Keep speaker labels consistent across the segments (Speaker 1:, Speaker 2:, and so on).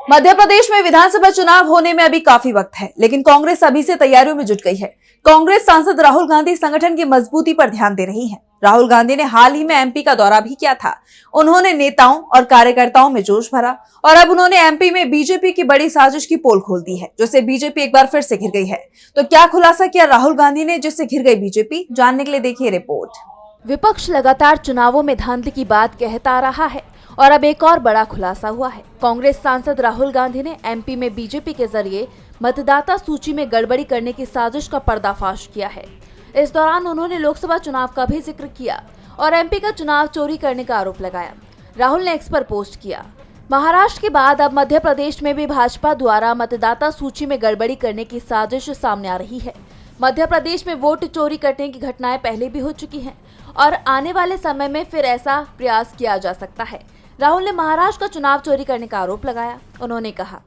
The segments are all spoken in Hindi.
Speaker 1: मध्य प्रदेश में विधानसभा चुनाव होने में अभी काफी वक्त है, लेकिन कांग्रेस अभी से तैयारियों में जुट गई है। कांग्रेस सांसद राहुल गांधी संगठन की मजबूती पर ध्यान दे रही हैं। राहुल गांधी ने हाल ही में एमपी का दौरा भी किया था। उन्होंने नेताओं और कार्यकर्ताओं में जोश भरा और अब उन्होंने एमपी में बीजेपी की बड़ी साजिश की पोल खोल दी है, जिससे बीजेपी एक बार फिर से घिर गई है। तो क्या खुलासा किया राहुल गांधी ने, जिससे घिर गई बीजेपी? जानने के लिए देखिए रिपोर्ट।
Speaker 2: विपक्ष लगातार चुनावों में धांधली की बात कहता रहा है और अब एक और बड़ा खुलासा हुआ है। कांग्रेस सांसद राहुल गांधी ने एमपी में बीजेपी के जरिए मतदाता सूची में गड़बड़ी करने की साजिश का पर्दाफाश किया है। इस दौरान उन्होंने लोकसभा चुनाव का भी जिक्र किया और एमपी का चुनाव चोरी करने का आरोप लगाया। राहुल ने एक्स पर पोस्ट किया, महाराष्ट्र के बाद अब मध्य प्रदेश में भी भाजपा द्वारा मतदाता सूची में गड़बड़ी करने की साजिश सामने आ रही है। मध्य प्रदेश में वोट चोरी करने की घटनाएं पहले भी हो चुकी हैं और आने वाले समय में फिर ऐसा प्रयास किया जा सकता है। राहुल ने महाराष्ट्र का चुनाव चोरी करने का आरोप लगाया। उन्होंने कहा,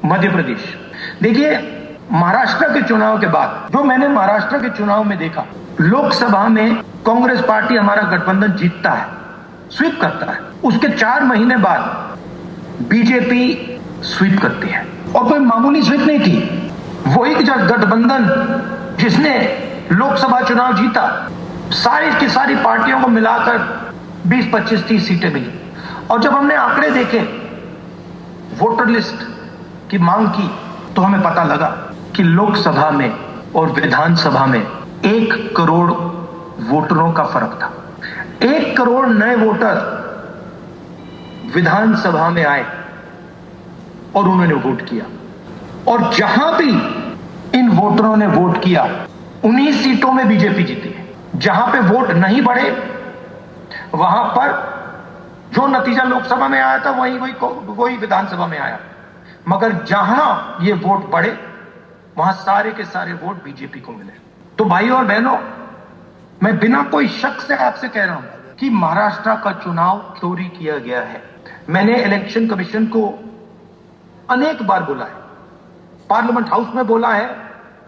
Speaker 3: मध्य प्रदेश देखिए, महाराष्ट्र के चुनाव के बाद जो मैंने महाराष्ट्र के चुनाव में देखा, लोकसभा में कांग्रेस पार्टी हमारा गठबंधन जीतता है, स्वीप करता है। उसके 4 महीने बाद बीजेपी स्वीप करती है और कोई मामूली स्वीप नहीं थी। वही गठबंधन जिसने लोकसभा चुनाव जीता, सारी की सारी पार्टियों को मिलाकर 20, 25, 30 सीटें मिली। और जब हमने आंकड़े देखे, वोटर लिस्ट की मांग की, तो हमें पता लगा कि लोकसभा में और विधानसभा में 1 करोड़ वोटरों का फर्क था। 1 करोड़ नए वोटर विधानसभा में आए और उन्होंने वोट किया। और जहां भी इन वोटरों ने वोट किया, उन्हीं सीटों में बीजेपी जीती है। जहां पे वोट नहीं बढ़े, वहां पर जो नतीजा लोकसभा में आया था वही विधानसभा में आया। मगर जहां ये वोट बढ़े, वहां सारे के सारे वोट बीजेपी को मिले। तो भाइयों और बहनों, मैं बिना कोई शक से आपसे कह रहा हूं कि महाराष्ट्र का चुनाव चोरी किया गया है। मैंने इलेक्शन कमीशन को अनेक बार बोला है, पार्लियामेंट हाउस में बोला है,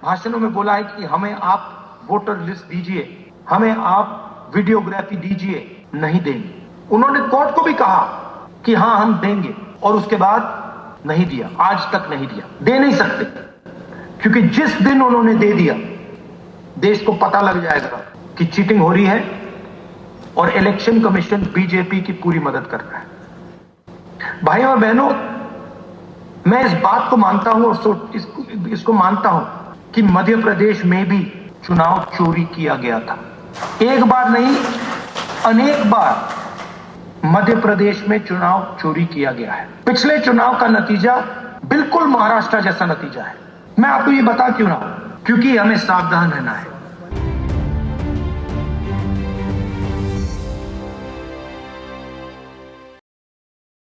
Speaker 3: भाषणों में बोला है कि हमें आप वोटर लिस्ट दीजिए, हमें आप वीडियोग्राफी दीजिए। नहीं देंगे। उन्होंने कोर्ट को भी कहा कि हां हम देंगे, और उसके बाद नहीं दिया, आज तक नहीं दिया। दे नहीं सकते, क्योंकि जिस दिन उन्होंने दे दिया, देश को पता लग जाएगा कि चीटिंग हो रही है और इलेक्शन कमीशन बीजेपी की पूरी मदद कर रहा है। भाइयों और बहनों, मैं इस बात को मानता हूं और इसको मानता हूं कि मध्य प्रदेश में भी चुनाव चोरी किया गया था। एक बार नहीं, अनेक बार मध्य प्रदेश में चुनाव चोरी किया गया है। पिछले चुनाव का नतीजा बिल्कुल महाराष्ट्र जैसा नतीजा है। मैं आपको ये बता क्यों रहा हूं? क्योंकि हमें सावधान रहना है।